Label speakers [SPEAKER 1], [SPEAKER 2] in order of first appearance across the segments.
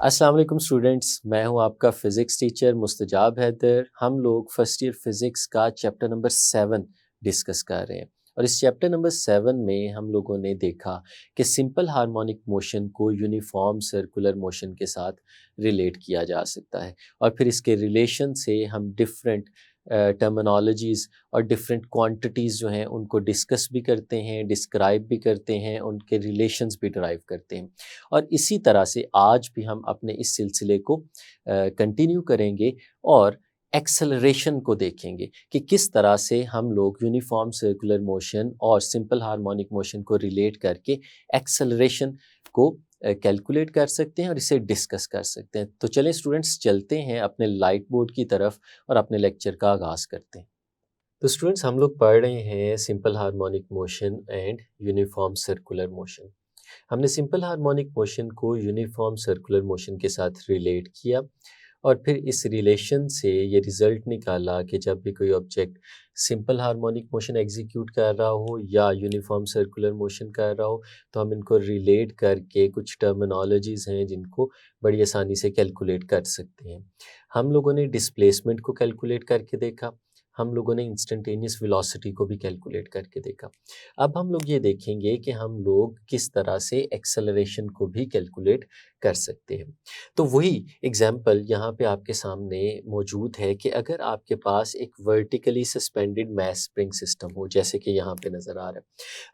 [SPEAKER 1] अस्सलाम वालेकुम स्टूडेंट्स, मैं हूं आपका फ़िज़िक्स टीचर मुस्तजाब हैदर। हम लोग फर्स्ट ईयर फ़िज़िक्स का चैप्टर नंबर 7 डिस्कस कर रहे हैं और इस चैप्टर नंबर 7 में हम लोगों ने देखा कि सिंपल हार्मोनिक मोशन को यूनिफॉर्म सर्कुलर मोशन के साथ रिलेट किया जा सकता है और फिर इसके रिलेशन से हम डिफरेंट टर्मिनोलॉजीज़ और डिफरेंट क्वांटिटीज़ जो हैं उनको डिस्कस भी करते हैं, डिस्क्राइब भी करते हैं, उनके रिलेशंस भी ड्राइव करते हैं। और इसी तरह से आज भी हम अपने इस सिलसिले को कंटिन्यू करेंगे और एक्सेलरेशन को देखेंगे कि किस तरह से हम लोग यूनिफॉर्म सर्कुलर मोशन और सिंपल हार्मोनिक मोशन को रिलेट करके एक्सेलरेशन को कैलकुलेट कर सकते हैं और इसे डिस्कस कर सकते हैं। तो चलें स्टूडेंट्स, चलते हैं अपने लाइट बोर्ड की तरफ और अपने लेक्चर का आगाज़ करते हैं। तो स्टूडेंट्स, हम लोग पढ़ रहे हैं simple harmonic motion and uniform circular motion. हमने सिंपल हार्मोनिक मोशन को यूनिफॉर्म सर्कुलर मोशन के साथ रिलेट किया और फिर इस रिलेशन से ये रिज़ल्ट निकाला कि जब भी कोई object simple harmonic motion execute कर रहा हो या यूनिफॉर्म सर्कुलर मोशन कर रहा हो तो हम इनको रिलेट करके कुछ टर्मिनोलॉजीज़ हैं जिनको बड़ी आसानी से कैलकुलेट कर सकते हैं। हम लोगों ने डिस्प्लेसमेंट को कैलकुलेट करके देखा, हम लोगों ने इंस्टेंटेनियस वेलोसिटी को भी कैलकुलेट करके देखा। अब हम लोग ये देखेंगे कि हम लोग किस तरह से एक्सेलरेशन को भी कैलकुलेट कर सकते हैं। तो वही एग्जाम्पल यहाँ पे आपके सामने मौजूद है कि अगर आपके पास एक vertically suspended mass spring system हो, जैसे कि यहाँ पे नज़र आ रहा है,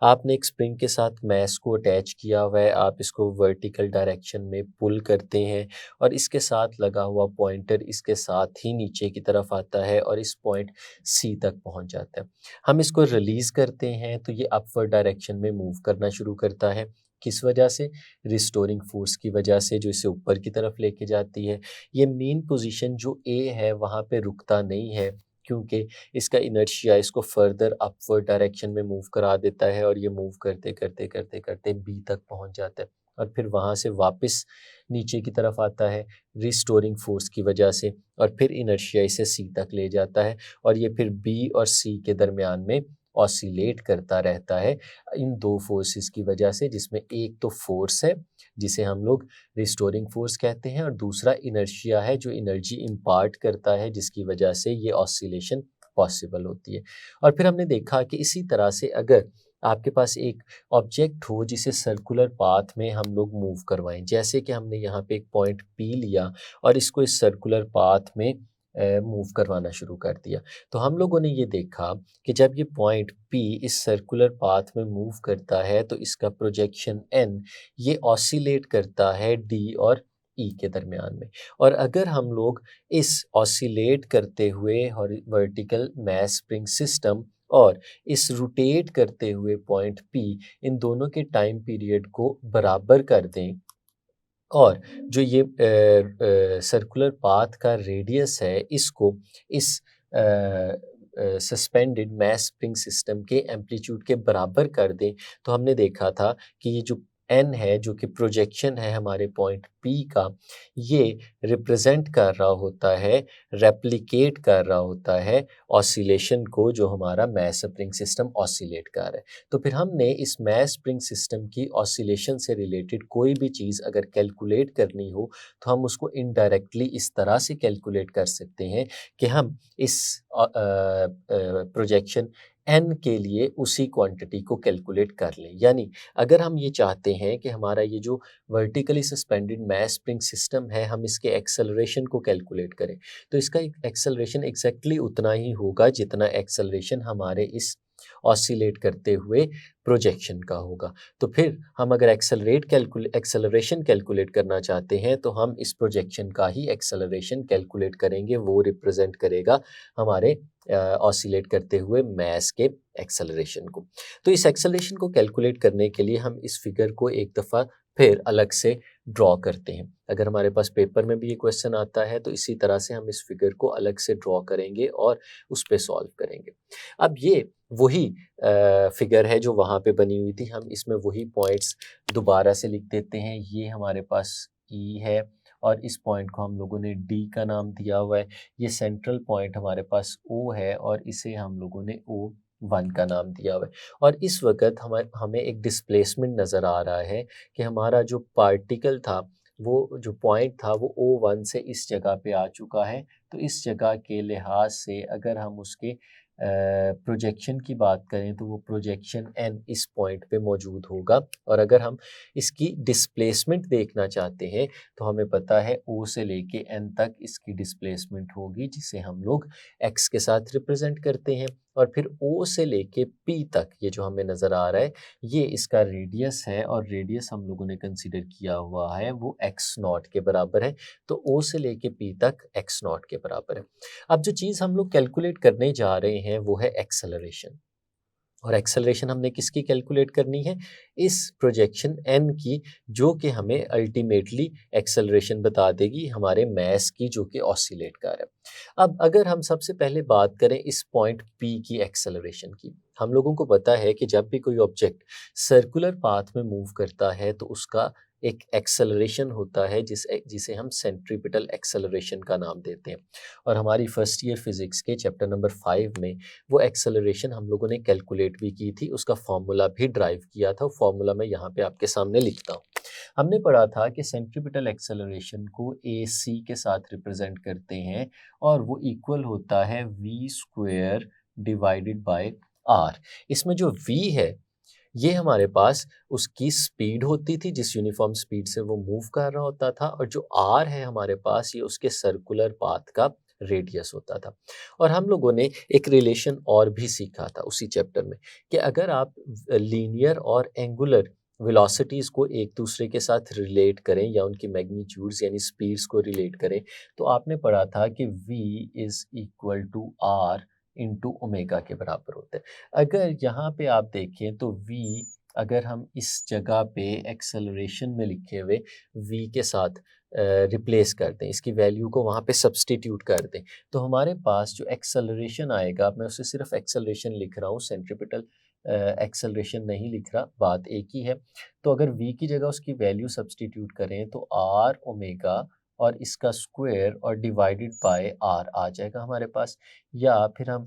[SPEAKER 1] आपने एक स्प्रिंग के साथ मैस को अटैच किया हुआ है, आप इसको वर्टिकल डायरेक्शन में पुल करते हैं और इसके साथ लगा हुआ पॉइंटर इसके साथ ही नीचे की तरफ आता है और इस पॉइंट सी तक पहुँच जाता है। हम इसको रिलीज़ करते हैं तो ये अपवर्ड डायरेक्शन में मूव करना शुरू करता है। किस वजह से? रिस्टोरिंग फोर्स की वजह से, जो इसे ऊपर की तरफ लेके जाती है। ये मेन पोजीशन जो ए है वहाँ पे रुकता नहीं है क्योंकि इसका इनर्शिया इसको फर्दर अपवर्ड डायरेक्शन में मूव करा देता है और ये मूव करते बी तक पहुँच जाता है और फिर वहाँ से वापस नीचे की तरफ आता है रिस्टोरिंग फोर्स की वजह से और फिर इनर्शिया इसे सी तक ले जाता है और ये फिर बी और सी के दरमियान में ऑसिलेट करता रहता है इन दो फोर्सेस की वजह से, जिसमें एक तो फोर्स है जिसे हम लोग रिस्टोरिंग फोर्स कहते हैं और दूसरा इनर्शिया है जो एनर्जी इम्पार्ट करता है जिसकी वजह से ये ऑसिलेशन पॉसिबल होती है। और फिर हमने देखा कि इसी तरह से अगर आपके पास एक ऑब्जेक्ट हो जिसे सर्कुलर पाथ में हम लोग मूव करवाएं, जैसे कि हमने यहाँ पे एक पॉइंट पी लिया और इसको इस सर्कुलर पाथ में मूव करवाना शुरू कर दिया, तो हम लोगों ने ये देखा कि जब ये पॉइंट पी इस सर्कुलर पाथ में मूव करता है तो इसका प्रोजेक्शन एन ये ऑसिलेट करता है डी और ई के दरमियान में। और अगर हम लोग इस ऑसिलेट करते हुए वर्टिकल मैस स्प्रिंग सिस्टम और इस रोटेट करते हुए पॉइंट पी, इन दोनों के टाइम पीरियड को बराबर कर दें और जो ये सर्कुलर पाथ का रेडियस है इसको इस सस्पेंडेड मैस स्प्रिंग सिस्टम के एम्पलीट्यूड के बराबर कर दें, तो हमने देखा था कि ये जो एन है जो कि प्रोजेक्शन है हमारे पॉइंट पी का, ये रिप्रेजेंट कर रहा होता है, रेप्लिकेट कर रहा होता है ऑसिलेशन को जो हमारा मैस स्प्रिंग सिस्टम ऑसिलेट कर रहा है। तो फिर हमने इस मैस स्प्रिंग सिस्टम की ऑसिलेशन से रिलेटेड कोई भी चीज़ अगर कैलकुलेट करनी हो तो हम उसको इनडायरेक्टली इस तरह से कैलकुलेट कर सकते हैं कि हम इस प्रोजेक्शन एन के लिए उसी क्वांटिटी को कैलकुलेट कर लें। यानी अगर हम ये चाहते हैं कि हमारा ये जो vertically suspended mass spring system है हम इसके एक्सेलरेशन को कैलकुलेट करें, तो इसका एक्सेलरेशन एग्जैक्टली उतना ही होगा जितना एक्सेलरेशन हमारे इस ऑसिलेट करते हुए प्रोजेक्शन का होगा। तो फिर हम अगर एक्सेलरेशन कैलकुलेट करना चाहते हैं तो हम इस प्रोजेक्शन का ही एक्सेलरेशन कैलकुलेट करेंगे, वो रिप्रेजेंट करेगा हमारे ऑसिलेट करते हुए मैस के एक्सेलरेशन को। तो इस एक्सेलरेशन को कैलकुलेट करने के लिए हम इस फिगर को एक दफ़ा फिर अलग से ड्रॉ करते हैं। अगर हमारे पास पेपर में भी ये क्वेश्चन आता है तो इसी तरह से हम इस फिगर को अलग से ड्रॉ करेंगे और उस पे सॉल्व करेंगे। अब ये वही फिगर है जो वहाँ पे बनी हुई थी, हम इसमें वही पॉइंट्स दोबारा से लिख देते हैं। ये हमारे पास ई है और इस पॉइंट को हम लोगों ने डी का नाम दिया हुआ है। ये सेंट्रल पॉइंट हमारे पास ओ है और इसे हम लोगों ने ओ वन का नाम दिया हुआ है। और इस वक्त हमें एक डिस्प्लेसमेंट नज़र आ रहा है कि हमारा जो पार्टिकल था वो जो पॉइंट था वो O1 से इस जगह पे आ चुका है। तो इस जगह के लिहाज से अगर हम उसके प्रोजेक्शन की बात करें तो वो प्रोजेक्शन n इस पॉइंट पे मौजूद होगा। और अगर हम इसकी डिस्प्लेसमेंट देखना चाहते हैं तो हमें पता है O से लेके n तक इसकी डिस्प्लेसमेंट होगी, जिसे हम लोग x के साथ रिप्रेजेंट करते हैं। और फिर O से लेके P तक ये जो हमें नज़र आ रहा है ये इसका रेडियस है, और रेडियस हम लोगों ने कंसीडर किया हुआ है वो x नॉट के बराबर है। तो O से लेके P तक x नॉट के बराबर है। अब जो चीज़ हम लोग कैलकुलेट करने जा रहे हैं वो है एक्सेलरेशन। और एक्सेलरेशन हमने किसकी कैलकुलेट करनी है? इस प्रोजेक्शन n की, जो कि हमें अल्टीमेटली एक्सेलरेशन बता देगी हमारे मास की, जो कि ऑसिलेट कर है। अब अगर हम सबसे पहले बात करें इस पॉइंट P की एक्सेलरेशन की, हम लोगों को पता है कि जब भी कोई ऑब्जेक्ट सर्कुलर पाथ में मूव करता है तो उसका एक एक्सेलरेशन होता है जिसे हम सेंट्रीपिटल एक्सेलरेशन का नाम देते हैं। और हमारी फर्स्ट ईयर फिजिक्स के चैप्टर नंबर 5 में वो एक्सेलरेशन हम लोगों ने कैलकुलेट भी की थी, उसका फॉर्मूला भी ड्राइव किया था। फॉर्मूला मैं यहाँ पे आपके सामने लिखता हूँ। हमने पढ़ा था कि सेंट्रीपिटल एक्सेलरेशन को AC के साथ रिप्रेजेंट करते हैं, और वो इक्वल होता है v square divided by r। इसमें जो v है ये हमारे पास उसकी स्पीड होती थी, जिस यूनिफॉर्म स्पीड से वो मूव कर रहा होता था, और जो आर है हमारे पास ये उसके सर्कुलर पाथ का रेडियस होता था। और हम लोगों ने एक रिलेशन और भी सीखा था उसी चैप्टर में, कि अगर आप लीनियर और एंगुलर वेलोसिटीज़ को एक दूसरे के साथ रिलेट करें या उनकी मैग्नीट्यूड्स यानी स्पीड्स को रिलेट करें, तो आपने पढ़ा था कि v is equal to r into omega के बराबर होता है। अगर यहाँ पे आप देखें तो v, अगर हम इस जगह पे एक्सेलरेशन में लिखे हुए v के साथ रिप्लेस कर दें, इसकी वैल्यू को वहाँ पे सब्स्टिट्यूट कर दें, तो हमारे पास जो एक्सेलरेशन आएगा, मैं उसे सिर्फ एक्सेलरेशन लिख रहा हूँ, सेंट्रीपिटल एक्सेलरेशन नहीं लिख रहा, बात एक ही है। तो अगर v की जगह उसकी वैल्यू सब्स्टिट्यूट करें तो r ओमेगा और इसका स्क्वायर और डिवाइडेड बाय r आ जाएगा हमारे पास। या फिर हम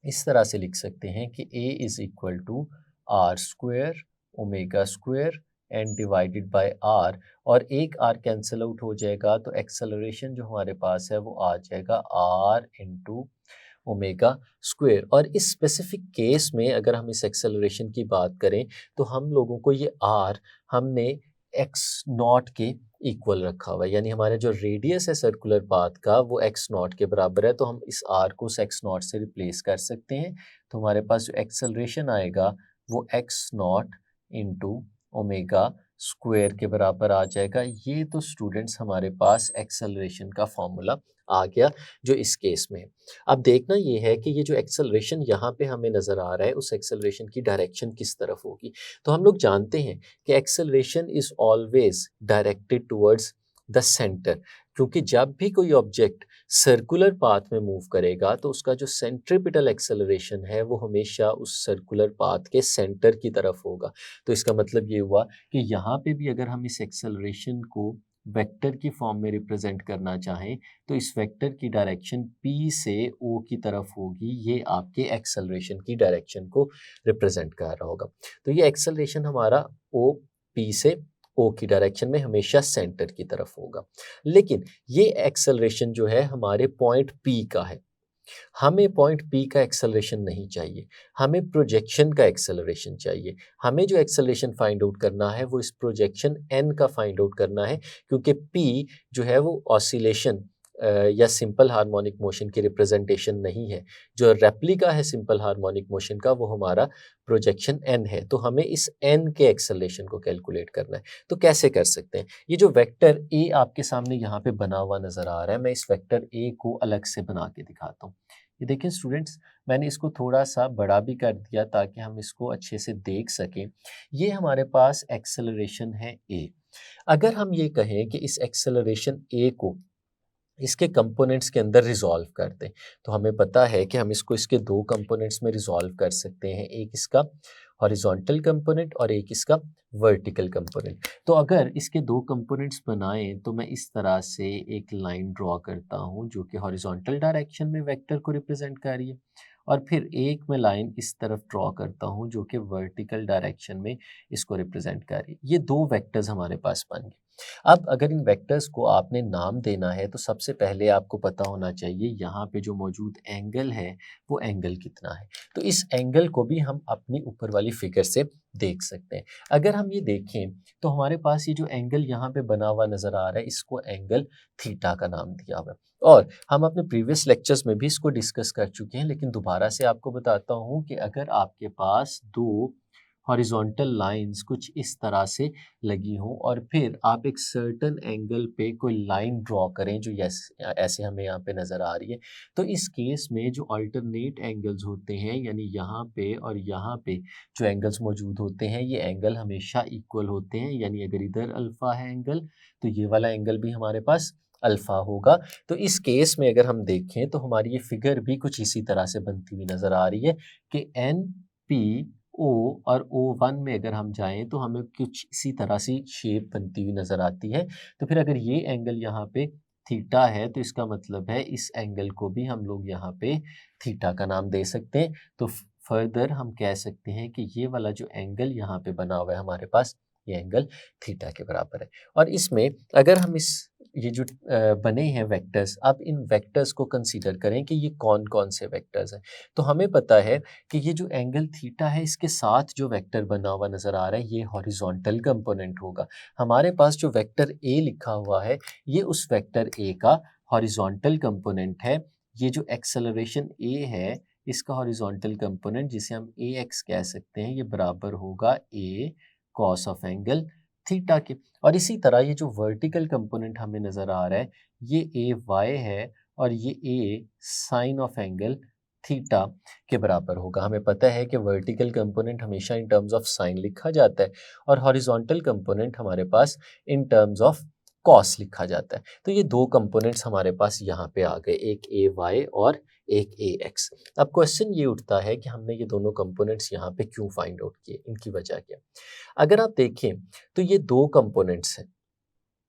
[SPEAKER 1] इस तरह से लिख सकते हैं कि a is equal to r square omega square and divided by r, और एक r कैंसिल आउट हो जाएगा, तो एक्सेलरेशन जो हमारे पास है वो आ जाएगा r इंटू ओमेगा स्क्वायर। और इस स्पेसिफिक केस में अगर हम इस एक्सेलरेशन की बात करें तो हम लोगों को ये r हमने एक्स नॉट के इक्वल रखा हुआ है, यानी हमारे जो रेडियस है सर्कुलर पाथ का वो एक्स नॉट के बराबर है। तो हम इस r को उस एक्स नॉट से रिप्लेस कर सकते हैं। तो हमारे पास जो एक्सेलरेशन आएगा वो x naught into omega square के बराबर आ जाएगा। ये तो स्टूडेंट्स हमारे पास एक्सेलरेशन का फॉर्मूला आ गया जो इस केस में है। अब देखना ये है कि ये जो एक्सेलरेशन यहाँ पे हमें नज़र आ रहा है, उस एक्सेलरेशन की डायरेक्शन किस तरफ होगी। तो हम लोग जानते हैं कि acceleration is always directed towards the centre, क्योंकि जब भी कोई ऑब्जेक्ट सर्कुलर पाथ में मूव करेगा तो उसका जो सेंट्रीपिटल एक्सेलरेशन है वो हमेशा उस सर्कुलर पाथ के सेंटर की तरफ होगा। तो इसका मतलब ये हुआ कि यहाँ पे भी अगर हम इस एक्सेलरेशन को वेक्टर की फॉर्म में रिप्रेजेंट करना चाहें तो इस वेक्टर की डायरेक्शन P से O की तरफ होगी। ये आपके एक्सेलरेशन की डायरेक्शन को रिप्रेजेंट कर रहा होगा। तो ये एक्सेलरेशन हमारा O P से O की डायरेक्शन में हमेशा सेंटर की तरफ होगा। लेकिन ये एक्सेलरेशन जो है हमारे पॉइंट P का है, हमें पॉइंट P का एक्सेलरेशन नहीं चाहिए, हमें प्रोजेक्शन का एक्सेलरेशन चाहिए। हमें जो एक्सेलरेशन फाइंड आउट करना है वो इस प्रोजेक्शन n का फाइंड आउट करना है, क्योंकि P जो है वो ऑसिलेशन या सिंपल हार्मोनिक मोशन की रिप्रेजेंटेशन नहीं है। जो रेप्लिका है सिंपल हार्मोनिक मोशन का वो हमारा प्रोजेक्शन n है। तो हमें इस n के एक्सेलरेशन को कैलकुलेट करना है। तो कैसे कर सकते हैं? ये जो वेक्टर a आपके सामने यहाँ पे बना हुआ नज़र आ रहा है, मैं इस वेक्टर a को अलग से बना के दिखाता हूँ। ये देखें स्टूडेंट्स, मैंने इसको थोड़ा सा बड़ा भी कर दिया ताकि हम इसको अच्छे से देख सकें। ये हमारे पास एक्सेलरेशन है a। अगर हम ये कहें कि इस एक्सेलरेशन a को इसके कंपोनेंट्स के अंदर रिजॉल्व कर दें, तो हमें पता है कि हम इसको इसके दो कंपोनेंट्स में रिजॉल्व कर सकते हैं, एक इसका हॉरिजॉन्टल कंपोनेंट और एक इसका वर्टिकल कंपोनेंट। तो अगर इसके दो कंपोनेंट्स बनाएं तो मैं इस तरह से एक लाइन ड्रॉ करता हूं जो कि हॉरिजॉन्टल डायरेक्शन में वेक्टर को रिप्रेजेंट कर रही है, और फिर एक मैं लाइन इस तरफ ड्रॉ करता हूं जो कि वर्टिकल डायरेक्शन में इसको रिप्रेजेंट कर रही है। ये दो वेक्टर्स हमारे पास बन गए। अब अगर इन वेक्टर्स को आपने नाम देना है तो सबसे पहले आपको पता होना चाहिए यहाँ पे जो मौजूद एंगल है वो एंगल कितना है। तो इस एंगल को भी हम अपनी ऊपर वाली फिगर से देख सकते हैं। अगर हम ये देखें तो हमारे पास ये जो एंगल यहाँ पे बना हुआ नज़र आ रहा है इसको एंगल थीटा का नाम दिया हुआ है, और हम अपने प्रीवियस लेक्चर्स में भी इसको डिस्कस कर चुके हैं, लेकिन दोबारा से आपको बताता हूँ कि अगर आपके पास दो हॉरिजॉन्टल लाइंस कुछ इस तरह से लगी हों और फिर आप एक सर्टेन एंगल पे कोई लाइन ड्रॉ करें जो ऐसे हमें यहाँ पे नज़र आ रही है, तो इस केस में जो अल्टरनेट एंगल्स होते हैं यानी यहाँ पे और यहाँ पे जो एंगल्स मौजूद होते हैं ये एंगल हमेशा इक्वल होते हैं। यानी अगर इधर अल्फ़ा है एंगल तो ये वाला एंगल भी हमारे पास अल्फ़ा होगा। तो इस केस में अगर हम देखें तो हमारी ये फिगर भी कुछ इसी तरह से बनती हुई नज़र आ रही है कि एन पी ओ और O1 में अगर हम जाएं तो हमें कुछ इसी तरह से शेप बनती हुई नज़र आती है। तो फिर अगर ये एंगल यहाँ पे थीटा है तो इसका मतलब है इस एंगल को भी हम लोग यहाँ पे थीटा का नाम दे सकते हैं। तो फर्दर हम कह सकते हैं कि ये वाला जो एंगल यहाँ पे बना हुआ है हमारे पास ये एंगल थीटा के बराबर है। और इसमें अगर हम ये जो बने हैं वेक्टर्स, अब इन वेक्टर्स को कंसीडर करें कि ये कौन कौन से वेक्टर्स हैं। तो हमें पता है कि ये जो एंगल थीटा है इसके साथ जो वेक्टर बना हुआ नज़र आ रहा है ये हॉरिजॉन्टल कंपोनेंट होगा। हमारे पास जो वेक्टर ए लिखा हुआ है ये उस वेक्टर ए का हॉरिजॉन्टल कंपोनेंट है। ये जो एक्सेलरेशन ए है इसका हॉरिजॉन्टल कंपोनेंट जिसे हम ए एक्स कह सकते हैं ये बराबर होगा ए कॉस ऑफ एंगल थीटा के। और इसी तरह ये जो वर्टिकल कंपोनेंट हमें नज़र आ रहा है ये ए वाई है और ये ए साइन ऑफ एंगल थीटा के बराबर होगा। हमें पता है कि वर्टिकल कंपोनेंट हमेशा इन टर्म्स ऑफ साइन लिखा जाता है और हॉरिजॉन्टल कंपोनेंट हमारे पास इन टर्म्स ऑफ कॉस लिखा जाता है। तो ये दो कंपोनेंट्स हमारे पास यहाँ पे आ गए, एक ए वाई और एक ए एक्स। अब क्वेश्चन ये उठता है कि हमने ये दोनों कंपोनेंट्स यहाँ पे क्यों फाइंड आउट किए, इनकी वजह क्या। अगर आप देखें तो ये दो कंपोनेंट्स हैं,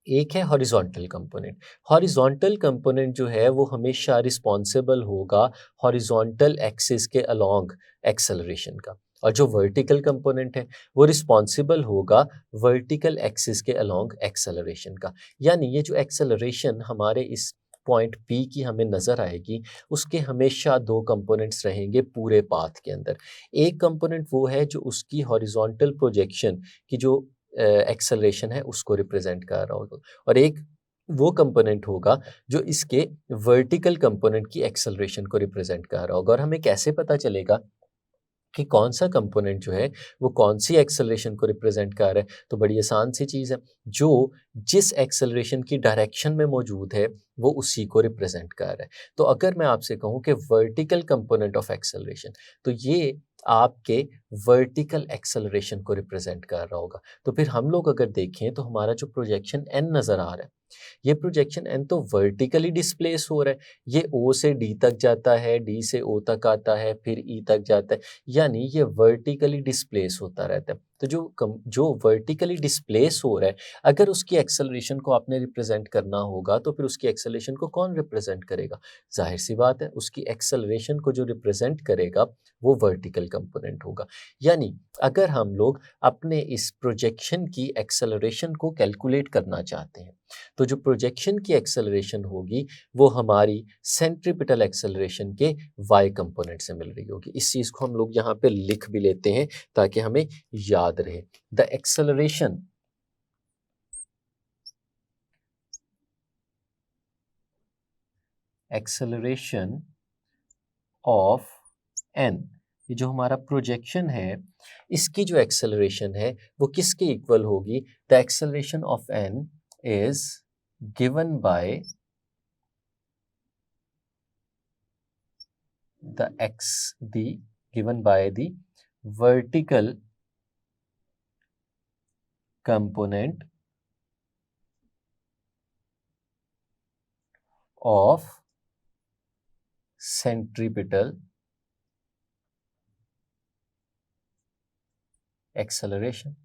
[SPEAKER 1] एक है हॉरिजॉन्टल कंपोनेंट। हॉरिजॉन्टल कंपोनेंट जो है वो हमेशा रिस्पॉन्सिबल होगा हॉरिजॉन्टल एक्सिस के अलोंग एक्सेलरेशन का, और जो वर्टिकल कंपोनेंट है वो रिस्पॉन्सिबल होगा वर्टिकल एक्सिस के अलोंग एक्सेलरेशन का। यानी ये जो एक्सेलरेशन हमारे इस पॉइंट पी की हमें नज़र आएगी उसके हमेशा दो कंपोनेंट्स रहेंगे पूरे पाथ के अंदर। एक कंपोनेंट वो है जो उसकी हॉरिजॉन्टल प्रोजेक्शन की जो एक्सेलरेशन है उसको रिप्रेजेंट कर रहा होगा, और एक वो कंपोनेंट होगा जो इसके वर्टिकल कंपोनेंट की एक्सेलरेशन को रिप्रेजेंट कर रहा होगा। और हमें कैसे पता चलेगा कि कौन सा कंपोनेंट जो है वो कौन सी एक्सेलरेशन को रिप्रेजेंट कर रहा है। तो बड़ी आसान सी चीज़ है, जो जिस एक्सेलरेशन की डायरेक्शन में मौजूद है वो उसी को रिप्रेजेंट कर रहा है। तो अगर मैं आपसे कहूँ कि वर्टिकल कंपोनेंट ऑफ एक्सेलरेशन, तो ये आपके वर्टिकल एक्सेलरेशन को रिप्रेजेंट कर रहा होगा। तो फिर हम लोग अगर देखें तो हमारा जो प्रोजेक्शन एन नज़र आ रहा है ये प्रोजेक्शन एन तो वर्टिकली डिस्प्लेस हो रहा है। ये ओ से डी तक जाता है, डी से ओ तक आता है, फिर ई तक जाता है, यानी ये वर्टिकली डिस्प्लेस होता रहता है। तो जो वर्टिकली डिस्प्लेस हो रहा है अगर उसकी एक्सेलरेशन को आपने रिप्रेजेंट करना होगा तो फिर उसकी एक्सेलरेशन को कौन रिप्रेजेंट करेगा। जाहिर सी बात है उसकी एक्सेलरेशन को जो रिप्रेजेंट करेगा वो वर्टिकल कंपोनेंट होगा। यानी अगर हम लोग अपने इस प्रोजेक्शन की एक्सेलरेशन को कैलकुलेट करना चाहते हैं तो जो प्रोजेक्शन की एक्सेलरेशन होगी वो हमारी सेंट्रीपिटल एक्सेलरेशन के y कंपोनेंट से मिल रही होगी। इस चीज़ को हम लोग यहाँ पे लिख भी लेते हैं ताकि हमें याद रहे। द एक्सेलरेशन ऑफ n, ये जो हमारा प्रोजेक्शन है इसकी जो एक्सेलरेशन है वो किसके इक्वल होगी। The acceleration of n is given by the vertical component of centripetal acceleration।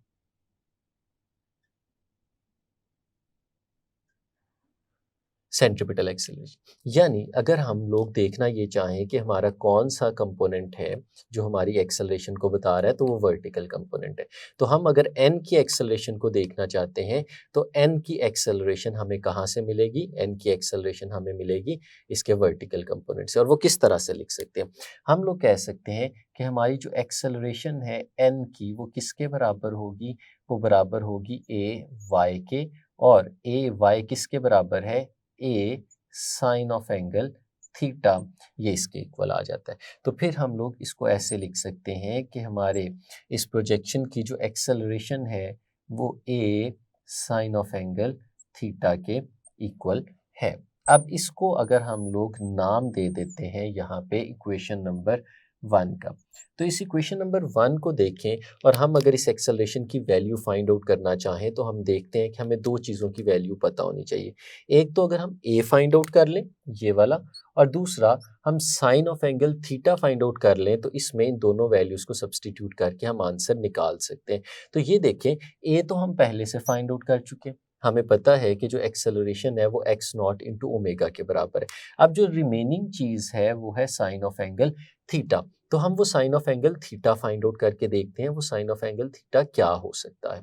[SPEAKER 1] Centripetal acceleration. यानी अगर हम लोग देखना ये चाहें कि हमारा कौन सा कंपोनेंट है जो हमारी एक्सेलरेशन को बता रहा है, तो वो वर्टिकल कंपोनेंट है। तो हम अगर n की एक्सेलरेशन को देखना चाहते हैं तो n की एक्सेलरेशन हमें कहाँ से मिलेगी? n की एक्सेलरेशन हमें मिलेगी इसके वर्टिकल कंपोनेंट से। और वो किस तरह से लिख सकते हैं? हम लोग कह सकते हैं कि हमारी जो एक्सेलरेशन है n की, वो किसके बराबर होगी? वो बराबर होगी a y के, और a y किसके बराबर है? ए साइन ऑफ एंगल थीटा, ये इसके इक्वल आ जाता है। तो फिर हम लोग इसको ऐसे लिख सकते हैं कि हमारे इस प्रोजेक्शन की जो एक्सेलरेशन है वो ए साइन ऑफ एंगल थीटा के इक्वल है। अब इसको अगर हम लोग नाम दे देते हैं यहाँ पे इक्वेशन नंबर 1 का, तो इस इक्वेशन नंबर 1 को देखें और हम अगर इस एक्सेलरेशन की वैल्यू फाइंड आउट करना चाहें तो हम देखते हैं कि हमें दो चीज़ों की वैल्यू पता होनी चाहिए। एक तो अगर हम ए फाइंड आउट कर लें, ये वाला, और दूसरा हम sine of angle theta find out कर लें, तो इसमें इन दोनों वैल्यूज़ को सब्सटीट्यूट करके हम आंसर निकाल सकते हैं। तो ये देखें, ए तो हम पहले से फाइंड आउट कर चुके हैं, हमें पता है कि जो एक्सेलरेशन है वो एक्स नॉट इंटू ओमेगा के बराबर है। अब जो रिमेनिंग चीज़ है वो है साइन ऑफ एंगल थीटा। तो हम वो sine of angle theta find out करके देखते हैं वो साइन ऑफ एंगल थीटा क्या हो सकता है।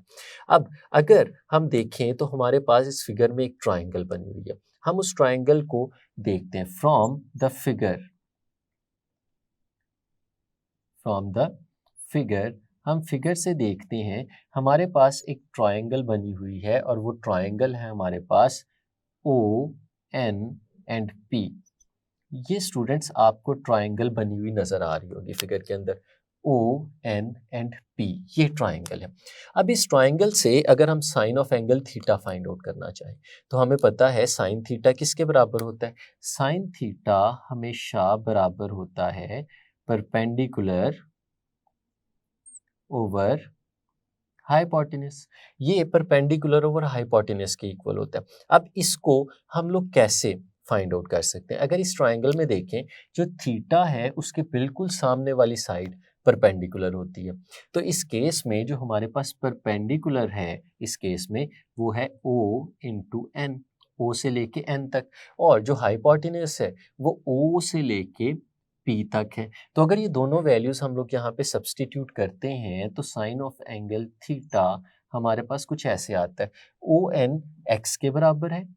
[SPEAKER 1] अब अगर हम देखें तो हमारे पास इस फिगर में एक ट्राइंगल बनी हुई है, हम उस ट्राइंगल को देखते हैं फ्रॉम द फिगर हम फिगर से देखते हैं हमारे पास एक ट्राइंगल बनी हुई है और वो ट्राइंगल है हमारे पास ओ एन एंड पी। ये स्टूडेंट्स आपको ट्राइंगल बनी हुई नजर आ रही होगी फिगर के अंदर, ओ एन एंड पी, ये ट्राइंगल है। अब इस ट्राइंगल से अगर हम sine of angle theta find out करना चाहें तो हमें पता है साइन थीटा किसके बराबर होता है? साइन थीटा हमेशा बराबर होता है परपेंडिकुलर ओवर हाइपोटेनस। ये परपेंडिकुलर ओवर हाइपोटेनस के इक्वल होता है। अब इसको हम लोग कैसे फाइंड आउट कर सकते हैं? अगर इस ट्राइंगल में देखें, जो थीटा है उसके बिल्कुल सामने वाली साइड परपेंडिकुलर होती है। तो इस केस में जो हमारे पास परपेंडिकुलर है इस केस में वो है O इंटू एन, O से लेके n तक, और जो हाइपोटेनस है वो O से लेके P तक है। तो अगर ये दोनों वैल्यूज हम लोग यहाँ पे सब्सटीट्यूट करते हैं तो साइन ऑफ एंगल थीटा हमारे पास कुछ ऐसे आता है, ओ एन एक्स के बराबर है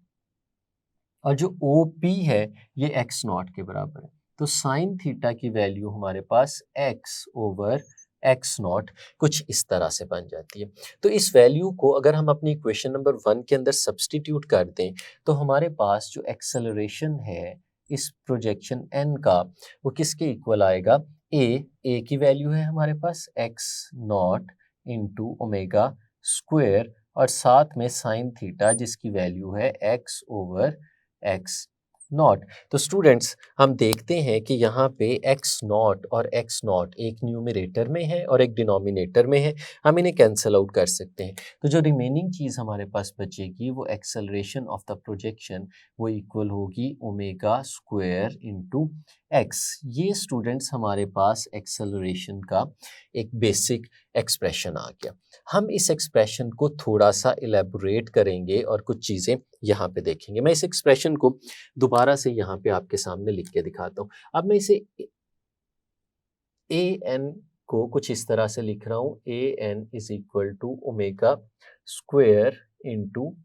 [SPEAKER 1] और जो ओ पी है ये एक्स नॉट के बराबर है। तो साइन थीटा की वैल्यू हमारे पास एक्स ओवर एक्स नॉट कुछ इस तरह से बन जाती है। तो इस वैल्यू को अगर हम अपनी इक्वेशन नंबर 1 के अंदर सब्सटीट्यूट कर दें तो हमारे पास जो एक्सेलरेशन है इस प्रोजेक्शन n का वो किसके इक्वल आएगा? ए की वैल्यू है हमारे पास x naught into omega square और साथ में साइन थीटा जिसकी वैल्यू है एक्स ओवर एक्स नॉट। तो स्टूडेंट्स हम देखते हैं कि यहाँ पे एक्स नॉट और एक्स नॉट एक न्यूमरेटर में है और एक डिनोमिनेटर में है, हम इन्हें कैंसिल आउट कर सकते हैं। तो जो रिमेनिंग चीज़ हमारे पास बचेगी वो एक्सेलरेशन ऑफ द प्रोजेक्शन वो इक्वल होगी ओमेगा स्क्वायर इंटू एक्स। ये स्टूडेंट्स हमारे पास एक्सेलरेशन का एक बेसिक एक्सप्रेशन आ गया। हम इस एक्सप्रेशन को थोड़ा सा इलेबोरेट करेंगे और कुछ चीज़ें यहाँ पे देखेंगे। मैं इस एक्सप्रेशन को दोबारा से यहाँ पे आपके सामने लिख के दिखाता हूँ। अब मैं इसे ए एन को कुछ इस तरह से लिख रहा हूँ, a n is equal to omega square into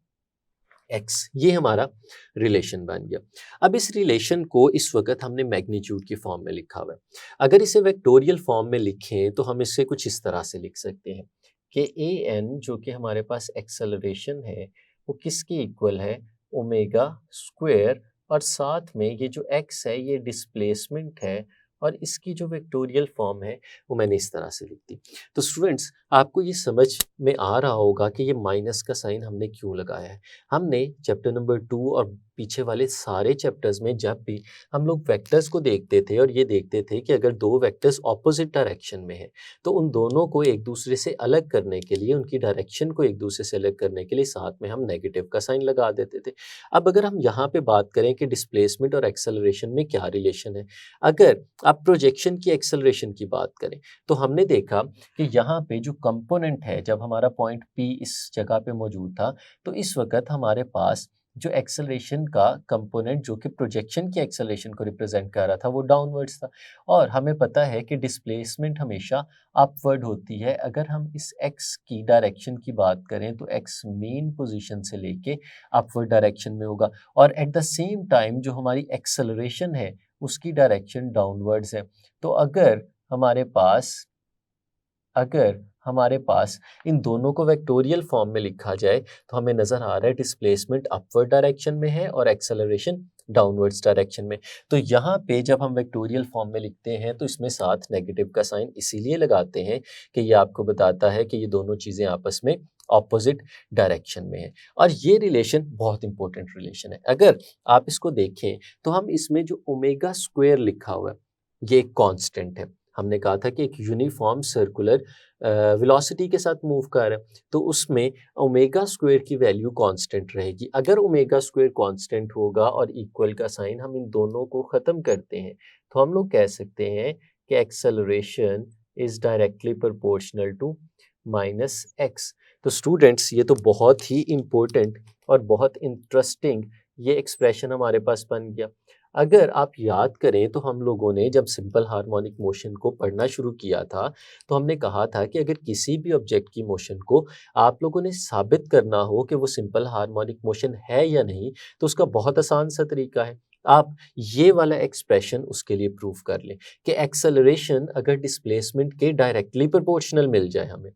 [SPEAKER 1] x, ये हमारा रिलेशन बन गया। अब इस रिलेशन को इस वक्त हमने मैग्नीट्यूड की फॉर्म में लिखा हुआ है। अगर इसे वेक्टोरियल फॉर्म में लिखें तो हम इसे कुछ इस तरह से लिख सकते हैं कि ए एन जो कि हमारे पास एक्सेलरेशन है वो किसके इक्वल है? ओमेगा स्क्वायर, और साथ में ये जो एक्स है ये डिस्प्लेसमेंट है, और इसकी जो वेक्टोरियल फॉर्म है वो मैंने इस तरह से लिख दी। तो स्टूडेंट्स आपको ये समझ में आ रहा होगा कि ये माइनस का साइन हमने क्यों लगाया है। हमने चैप्टर नंबर 2 और पीछे वाले सारे चैप्टर्स में जब भी हम लोग वेक्टर्स को देखते थे और ये देखते थे कि अगर दो वेक्टर्स ऑपोजिट डायरेक्शन में है तो उन दोनों को एक दूसरे से अलग करने के लिए, उनकी डायरेक्शन को एक दूसरे से अलग करने के लिए साथ में हम नेगेटिव का साइन लगा देते थे। अब अगर हम यहाँ पे बात करें कि डिस्प्लेसमेंट और एक्सेलरेशन में क्या रिलेशन है, अगर आप प्रोजेक्शन की एक्सेलरेशन की बात करें तो हमने देखा कि यहाँ पे जो कंपोनेंट है, जब हमारा पॉइंट P इस जगह पे मौजूद था तो इस वक्त हमारे पास जो एक्सेलरेशन का कंपोनेंट जो कि प्रोजेक्शन की एक्सेलरेशन को रिप्रेजेंट कर रहा था वो डाउनवर्ड्स था, और हमें पता है कि डिस्प्लेसमेंट हमेशा अपवर्ड होती है। अगर हम इस एक्स की डायरेक्शन की बात करें तो एक्स मेन पोजीशन से लेके अपवर्ड डायरेक्शन में होगा, और एट द सेम टाइम जो हमारी एक्सेलरेशन है उसकी डायरेक्शन डाउनवर्ड्स है। तो अगर हमारे पास इन दोनों को वेक्टोरियल फॉर्म में लिखा जाए तो हमें नज़र आ रहा है डिस्प्लेसमेंट अपवर्ड डायरेक्शन में है और एक्सेलरेशन डाउनवर्ड्स डायरेक्शन में। तो यहाँ पे जब हम वेक्टोरियल फॉर्म में लिखते हैं तो इसमें साथ नेगेटिव का साइन इसीलिए लगाते हैं कि ये आपको बताता है कि ये दोनों चीज़ें आपस में ऑपोजिट डायरेक्शन में है। और ये रिलेशन बहुत इंपॉर्टेंट रिलेशन है। अगर आप इसको देखें तो हम इसमें जो ओमेगा स्क्वायर लिखा हुआ है ये एक कांस्टेंट है। हमने कहा था कि एक यूनिफॉर्म सर्कुलर वेलोसिटी के साथ मूव कर रहा है तो उसमें ओमेगा स्क्वायर की वैल्यू कांस्टेंट रहेगी। अगर ओमेगा स्क्वायर कांस्टेंट होगा और इक्वल का साइन हम इन दोनों को ख़त्म करते हैं तो हम लोग कह सकते हैं कि acceleration is directly proportional to minus x. तो स्टूडेंट्स ये तो बहुत ही इम्पोर्टेंट और बहुत इंटरेस्टिंग ये एक्सप्रेशन हमारे पास बन गया। अगर आप याद करें तो हम लोगों ने जब सिंपल हार्मोनिक मोशन को पढ़ना शुरू किया था तो हमने कहा था कि अगर किसी भी ऑब्जेक्ट की मोशन को आप लोगों ने साबित करना हो कि वो सिंपल हार्मोनिक मोशन है या नहीं तो उसका बहुत आसान सा तरीका है। आप ये वाला एक्सप्रेशन उसके लिए प्रूव कर लें कि एक्सेलरेशन अगर डिस्प्लेसमेंट के डायरेक्टली प्रोपोर्शनल मिल जाए हमें,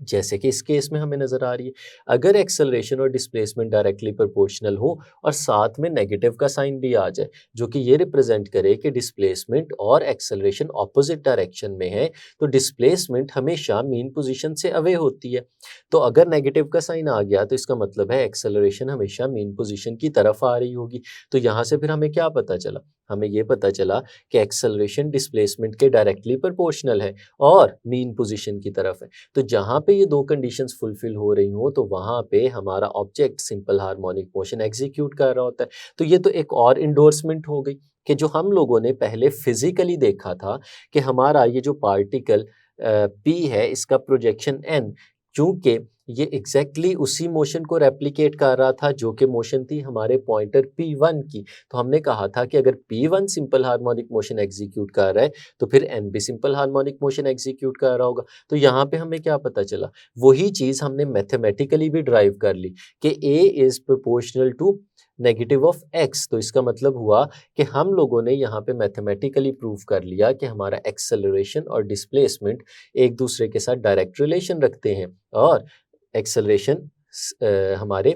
[SPEAKER 1] जैसे कि इस केस में हमें नज़र आ रही है, अगर एक्सेलरेशन और डिस्प्लेसमेंट डायरेक्टली प्रोपोर्शनल हो और साथ में नेगेटिव का साइन भी आ जाए जो कि ये रिप्रेजेंट करे कि डिस्प्लेसमेंट और एक्सेलरेशन ऑपोजिट डायरेक्शन में है, तो डिस्प्लेसमेंट हमेशा मीन पोजीशन से अवे होती है। तो अगर नेगेटिव का साइन आ गया तो इसका मतलब है एक्सेलरेशन हमेशा मीन पोजीशन की तरफ आ रही होगी। तो यहाँ से फिर हमें क्या पता चला? हमें ये पता चला कि एक्सेलरेशन डिस्प्लेसमेंट के डायरेक्टली प्रोपोर्शनल है और मीन पोजीशन की तरफ है। तो जहाँ पे ये दो कंडीशंस फुलफिल हो रही हो तो वहाँ पे हमारा object simple harmonic motion execute कर रहा होता है। तो ये तो एक और इंडोर्समेंट हो गई कि जो हम लोगों ने पहले फिजिकली देखा था कि हमारा ये जो पार्टिकल पी है इसका प्रोजेक्शन एन, चूंकि ये एग्जैक्टली उसी मोशन को रेप्लिकेट कर रहा था जो कि मोशन थी हमारे पॉइंटर P1 की, तो हमने कहा था कि अगर P1 simple harmonic motion execute कर रहा है तो फिर N भी सिंपल हार्मोनिक मोशन एग्जीक्यूट कर रहा होगा। तो यहाँ पे हमें क्या पता चला? वही चीज़ हमने मैथमेटिकली भी ड्राइव कर ली कि A is proportional to negative of x। तो इसका मतलब हुआ कि हम लोगों ने यहाँ पे मैथमेटिकली प्रूव कर लिया कि हमारा एक्सेलरेशन और डिस्प्लेसमेंट एक दूसरे के साथ डायरेक्ट रिलेशन रखते हैं और एक्सेलरेशन हमारे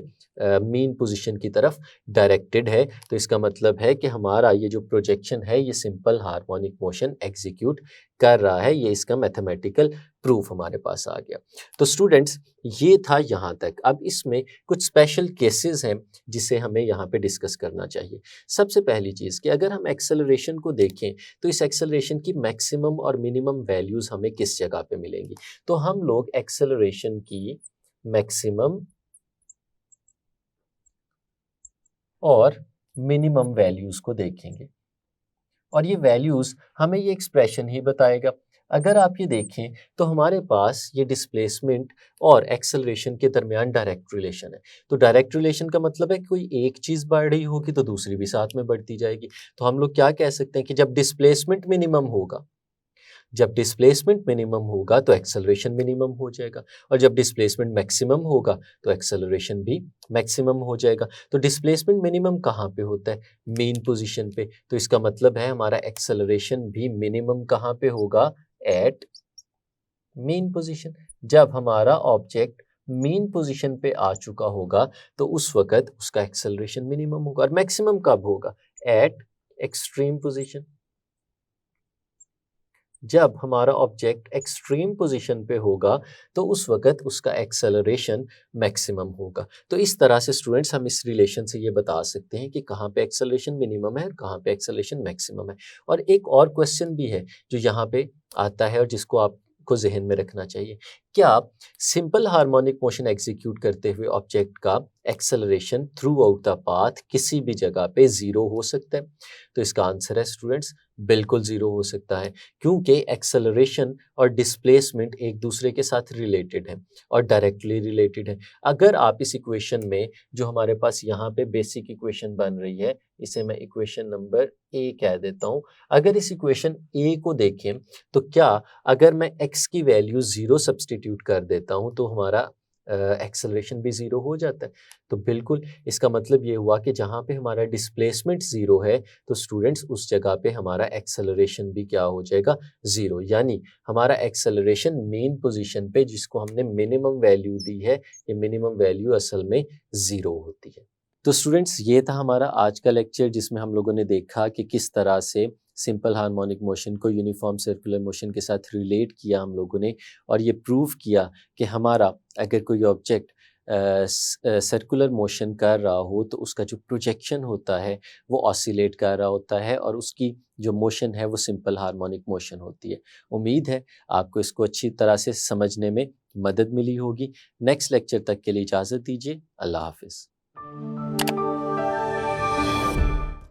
[SPEAKER 1] मीन पोजीशन की तरफ डायरेक्टेड है। तो इसका मतलब है कि हमारा ये जो प्रोजेक्शन है ये सिंपल हार्मोनिक मोशन एग्जीक्यूट कर रहा है। ये इसका मैथमेटिकल प्रूफ हमारे पास आ गया। तो स्टूडेंट्स ये था यहाँ तक। अब इसमें कुछ स्पेशल केसेस हैं जिसे हमें यहाँ पे डिस्कस करना चाहिए। सबसे पहली चीज़ कि अगर हम एक्सेलरेशन को देखें तो इस एक्सेलरेशन की मैक्सिमम और मिनिमम वैल्यूज़ हमें किस जगह पे मिलेंगी? तो हम लोग एक्सेलरेशन की मैक्सिमम और मिनिमम वैल्यूज़ को देखेंगे और ये वैल्यूज़ हमें ये एक्सप्रेशन ही बताएगा। अगर आप ये देखें तो हमारे पास ये डिस्प्लेसमेंट और एक्सेलरेशन के दरमियान डायरेक्ट रिलेशन है। तो डायरेक्ट रिलेशन का मतलब है कि कोई एक चीज़ बढ़ रही होगी तो दूसरी भी साथ में बढ़ती जाएगी। तो हम लोग क्या कह सकते हैं कि जब डिस्प्लेसमेंट मिनिमम होगा तो एक्सेलरेशन मिनिमम हो जाएगा, और जब डिस्प्लेसमेंट मैक्सिमम होगा तो एक्सेलरेशन भी मैक्सिमम हो जाएगा। तो डिस्प्लेसमेंट मिनिमम कहाँ पे होता है? मेन पोजीशन पे। तो इसका मतलब है हमारा एक्सेलरेशन भी मिनिमम कहाँ पे होगा? At mean position. जब हमारा ऑब्जेक्ट मेन पोजीशन पे आ चुका होगा तो उस वक्त उसका एक्सेलरेशन मिनिमम होगा। और मैक्सिमम कब होगा? Eight extreme position. जब हमारा ऑब्जेक्ट एक्सट्रीम पोजीशन पे होगा तो उस वक्त उसका एक्सेलरेशन मैक्सिमम होगा। तो इस तरह से स्टूडेंट्स हम इस रिलेशन से ये बता सकते हैं कि कहाँ पे एक्सेलरेशन मिनिमम है और कहाँ पे एक्सेलरेशन मैक्सिमम है। और एक और क्वेश्चन भी है जो यहाँ पे आता है और जिसको आपको जहन में रखना चाहिए। क्या सिंपल हार्मोनिक मोशन एग्जीक्यूट करते हुए ऑब्जेक्ट का acceleration through out the path किसी भी जगह पे ज़ीरो हो सकता है? तो इसका आंसर है स्टूडेंट्स बिल्कुल ज़ीरो हो सकता है, क्योंकि एक्सेलरेशन और डिस्प्लेसमेंट एक दूसरे के साथ रिलेटेड है और डायरेक्टली रिलेटेड है। अगर आप इस इक्वेशन में जो हमारे पास यहाँ पे बेसिक इक्वेशन बन रही है, इसे मैं इक्वेशन नंबर ए कह देता हूँ। अगर इस इक्वेशन ए को देखें तो क्या अगर मैं x की वैल्यू 0 सब्स्टिट्यूट कर देता हूँ तो हमारा एक्सेलरेशन भी 0 हो जाता है। तो बिल्कुल इसका मतलब ये हुआ कि जहाँ पे हमारा डिस्प्लेसमेंट 0 है तो स्टूडेंट्स उस जगह पे हमारा एक्सेलरेशन भी क्या हो जाएगा, 0। यानी हमारा एक्सेलरेशन मेन पोजीशन पे जिसको हमने मिनिमम वैल्यू दी है, ये मिनिमम वैल्यू असल में 0 होती है। तो स्टूडेंट्स ये था हमारा आज का लेक्चर जिसमें हम लोगों ने देखा कि किस तरह से सिंपल हार्मोनिक मोशन को यूनिफॉर्म सर्कुलर मोशन के साथ रिलेट किया हम लोगों ने, और ये प्रूव किया कि हमारा अगर कोई ऑब्जेक्ट सर्कुलर मोशन कर रहा हो तो उसका जो प्रोजेक्शन होता है वो ऑसिलेट कर रहा होता है और उसकी जो मोशन है वो सिंपल हार्मोनिक मोशन होती है। उम्मीद है आपको इसको अच्छी तरह से समझने में मदद मिली होगी। नेक्स्ट लेक्चर तक के लिए इजाज़त दीजिए। अल्लाह हाफ़िज़।